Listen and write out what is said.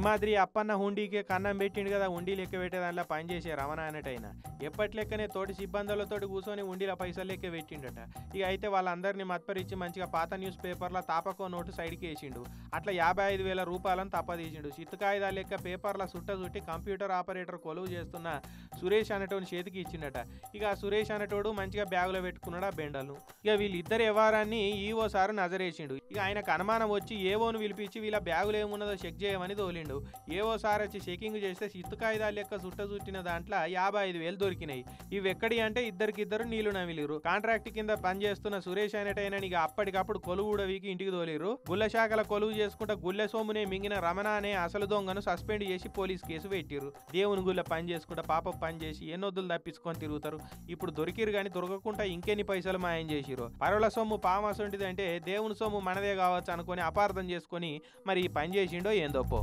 సింహాద్రి అప్పన్న హుండీకి కన్నం పెట్టిండు కదా, హుండీ లెక్క పెట్టే దాంట్లో పనిచేసే రమణ అనేటైనా ఎప్పటి లెక్కనే తోటి సిబ్బందులతోటి కూర్చొని హుండీల పైసలు లెక్క పెట్టిండట. ఇక అయితే వాళ్ళందరినీ మత్పరిచి మంచిగా పాత న్యూస్ పేపర్ల తాపకో నోటు సైడ్కి వేసిండు. అట్లా 55,000 రూపాయలను తప్పదీసిండు. చిత్తకాయిదా లెక్క పేపర్ల చుట్టి కంప్యూటర్ ఆపరేటర్ కొలువు చేస్తున్న సురేష్ అనేటోని చేతికి ఇచ్చిండట. ఇక ఆ సురేష్ అనేటోడు మంచిగా బ్యాగులో పెట్టుకున్నాడు ఆ బెండలు. ఇక వీళ్ళిద్దరు వ్యవహారాన్ని ఈవో సారు నజరేసిండు. ఇక ఆయనకు అనుమానం వచ్చి ఏవోను పిలిపించి వీళ్ళ బ్యాగులు ఏమున్నదో చెక్ చేయమని తోలిండు. ఏవో సార్ వచ్చి చెకింగ్ చేస్తే చిత్తకాయిదా లెక్క చుట్టిన దాంట్లో 55,000 దొరికినాయి. ఇవి ఎక్కడి అంటే ఇద్దరికిద్దరు నీళ్లు నమిలిరు. కాంట్రాక్ట్ కింద పనిచేస్తున్న సురేష్ అనేటైనా ఇక అప్పటికప్పుడు కొలువు వీకి ఇంటికి తోలిరు. గుల్ల శాఖల కొలువు చేసుకుంటా గుల్లె సోమునే మింగిన రమణ అనే అసలు దొంగను సస్పెండ్ చేసి పోలీస్ కేసు పెట్టిరు. దేవుని గుల్ల పని చేసుకుంటా పాప పని చేసి ఎన్నొద్దులు తప్పించుకొని తిరుగుతారు. ఇప్పుడు దొరికిరు కానీ దొరకకుండా ఇంకెన్ని పైసలు మాయం చేసిరు. పరుల సొమ్ము పామసంటిది అంటే దేవుని సొమ్ము మనదే కావచ్చు అనుకొని అపార్థం చేసుకొని మరి ఈ పని చేసిండో ఏందోపో.